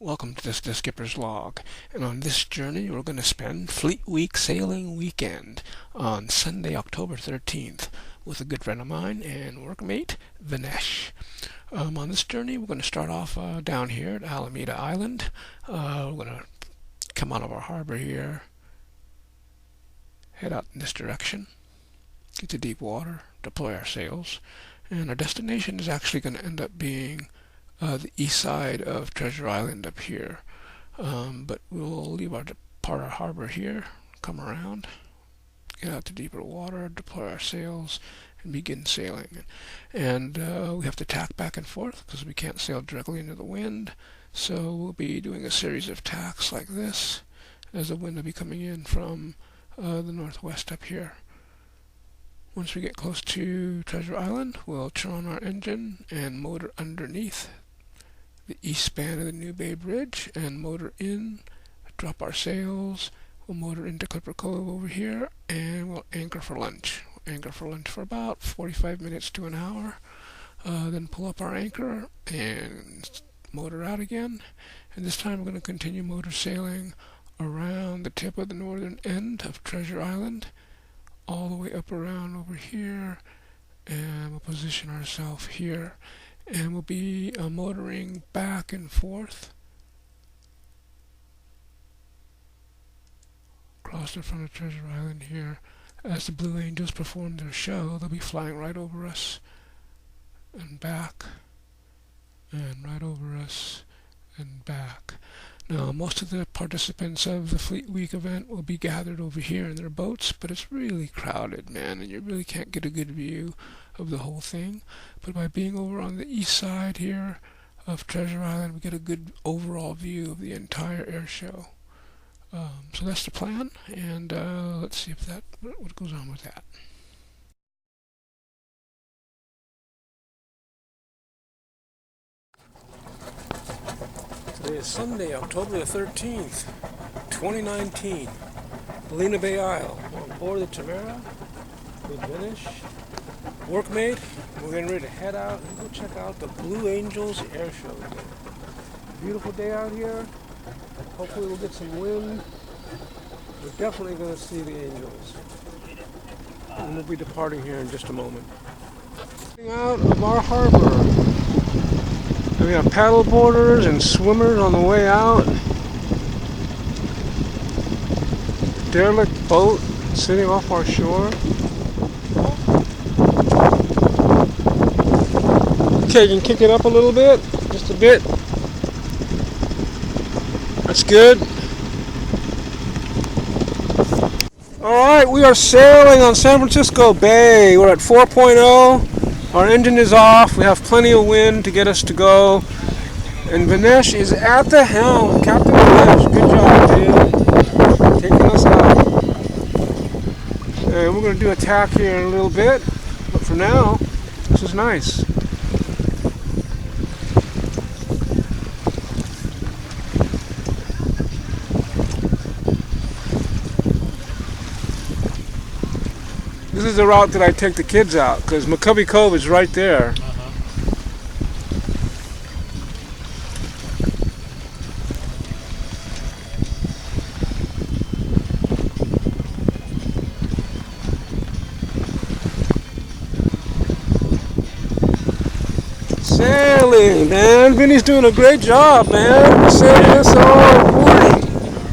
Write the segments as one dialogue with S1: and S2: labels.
S1: Welcome to the Skipper's Log, and on this journey we're going to spend Fleet Week Sailing Weekend on Sunday, October 13th with a good friend of mine and workmate, Vinesh. On this journey we're going to start off down here at Alameda Island. We're going to come out of our harbor here, head out in this direction, get to deep water, deploy our sails, and our destination is actually going to end up being the east side of Treasure Island up here. But we'll leave our harbor here, come around, get out to deeper water, deploy our sails, and begin sailing. And we have to tack back and forth because we can't sail directly into the wind. So we'll be doing a series of tacks like this as the wind will be coming in from the northwest up here. Once we get close to Treasure Island, we'll turn on our engine and motor underneath the east span of the New Bay Bridge and motor in, drop our sails, we'll motor into Clipper Cove over here, and we'll anchor for lunch. We'll anchor for lunch for about 45 minutes to an hour, then pull up our anchor and motor out again. And this time we're going to continue motor sailing around the tip of the northern end of Treasure Island, all the way up around over here, and we'll position ourselves here. And we'll be motoring back and forth across the front of Treasure Island here. As the Blue Angels perform their show, they'll be flying right over us and back, and right over us and back. Now, most of the participants of the Fleet Week event will be gathered over here in their boats, but it's really crowded, man, and you really can't get a good view of the whole thing. But by being over on the east side here of Treasure Island, we get a good overall view of the entire air show. So that's the plan, and let's see if what goes on with that. Today is Sunday, October the 13th, 2019, Helena Bay Isle. We're on board the Tamara with Vinesh, workmate. We're getting ready to head out and go check out the Blue Angels Airshow again. Beautiful day out here. Hopefully we'll get some wind. We're definitely going to see the Angels. And we'll be departing here in just a moment. Getting out of our harbor. We have paddle boarders and swimmers on the way out. Derelict boat sitting off our shore. Okay, you can kick it up a little bit, just a bit. That's good. Alright, we are sailing on San Francisco Bay. We're at 4.0. Our engine is off. We have plenty of wind to get us to go. And Vinesh is at the helm. Captain Vinesh, good job, dude. Taking us out. And we're going to do a tack here in a little bit. But for now, this is nice. This is the route that I take the kids out, because McCovey Cove is right there. Sailing, man. Vinny's doing a great job, man. We're sailing this all morning.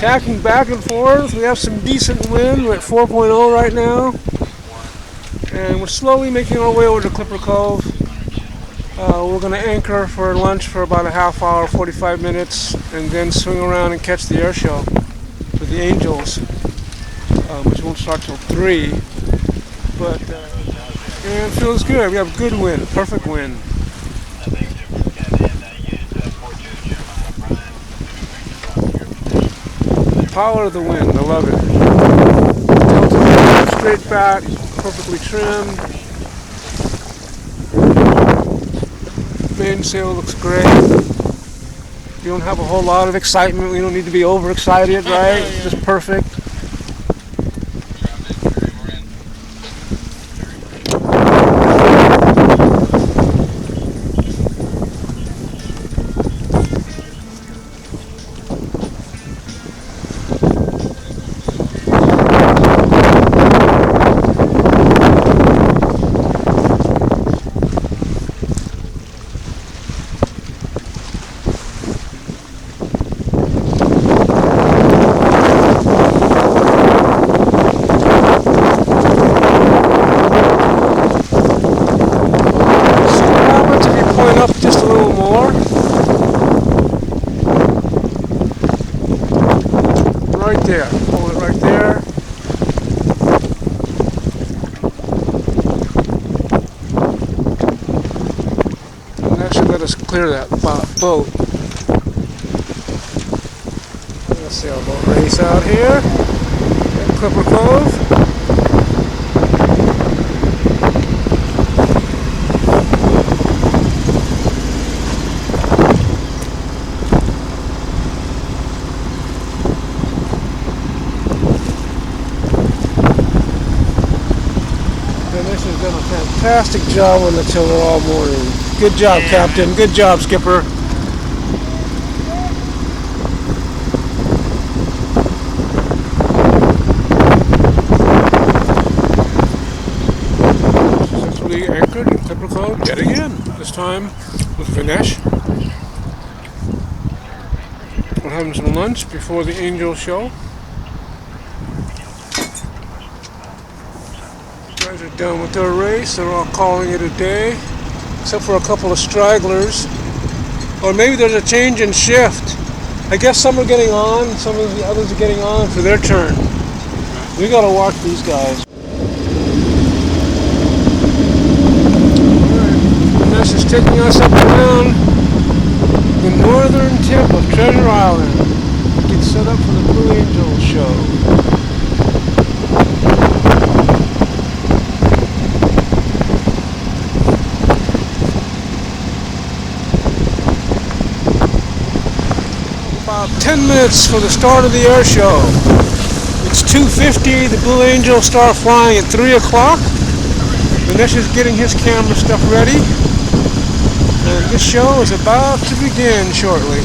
S1: Tacking back and forth. We have some decent wind. We're at 4.0 right now. And we're slowly making our way over to Clipper Cove. We're going to anchor for lunch for about a half hour, 45 minutes, and then swing around and catch the air show with the Angels, which won't start till 3. But and it feels good. We have good wind, perfect wind. Power of the wind, I love it. Straight back. Perfectly trimmed. Mainsail looks great. You don't have a whole lot of excitement. We don't need to be overexcited, right? It's just perfect. us clear that boat. Let's sailboat race out here at Clipper Cove. This has done a fantastic job on the tiller all morning. Good job, Captain. Good job, Skipper. Successfully anchored in Clipper Cove yet again. This time with Vinesh. We're having some lunch before the Angel show. Guys are done with their race. They're all calling it a day, except for a couple of stragglers. Or maybe there's a change in shift. I guess some are getting on, some of the others are getting on for their turn. We gotta watch these guys. Alright, this is taking us up around the northern tip of Treasure Island. Get set up for the Blue Angel show. About 10 minutes for the start of the air show. It's 2:50. The Blue Angel start flying at 3 o'clock. Vinesh is getting his camera stuff ready. And this show is about to begin shortly.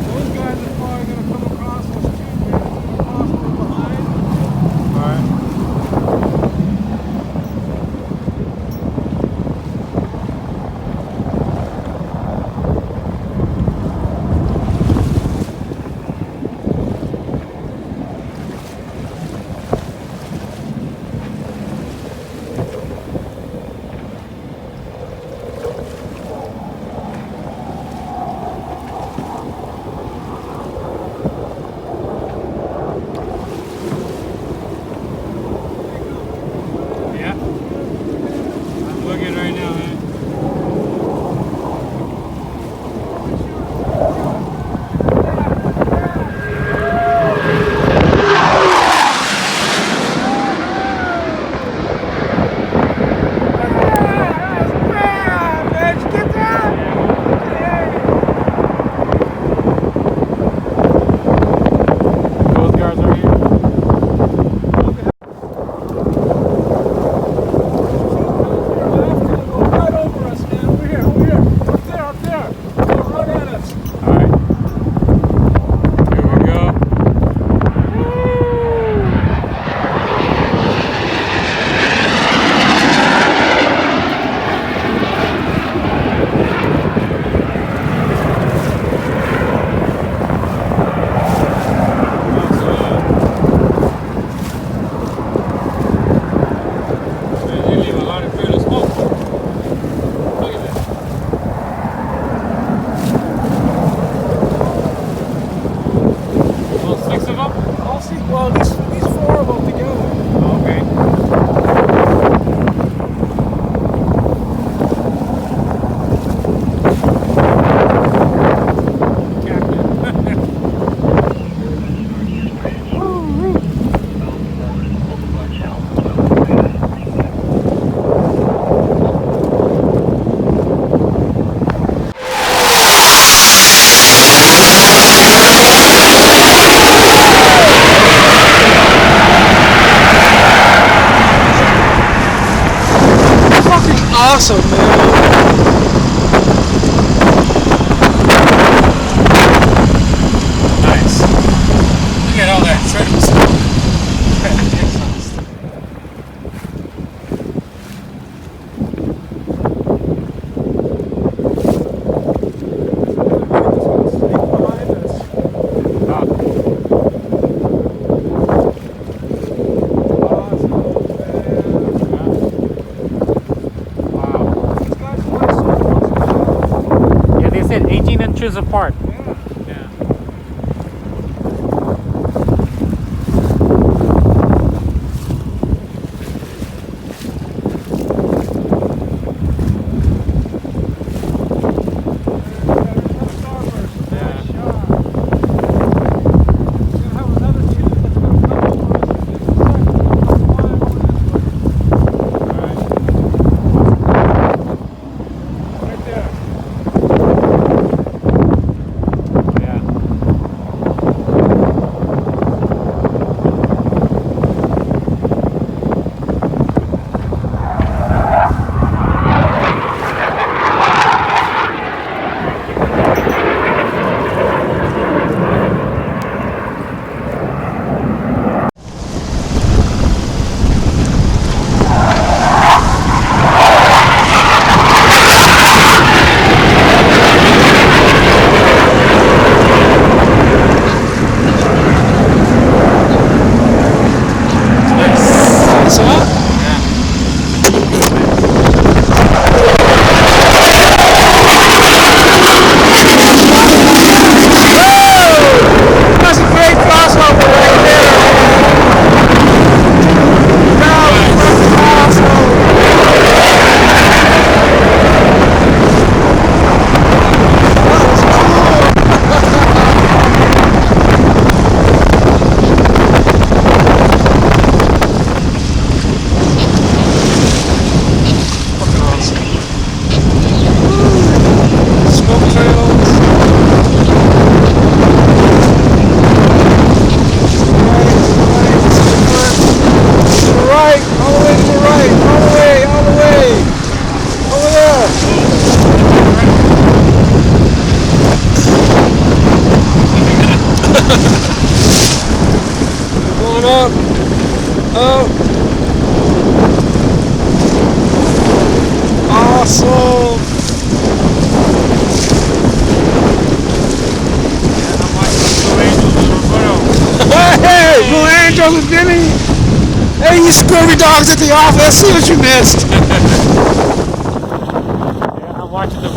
S1: Those guys are probably going to come across us 2 minutes possibly behind.
S2: it, 18 inches apart. Yeah.
S1: Awesome! Hey, Blue Angels and Jimmy! Hey, you scurvy dogs at the office, see what you missed!
S2: Yeah, I'm watching the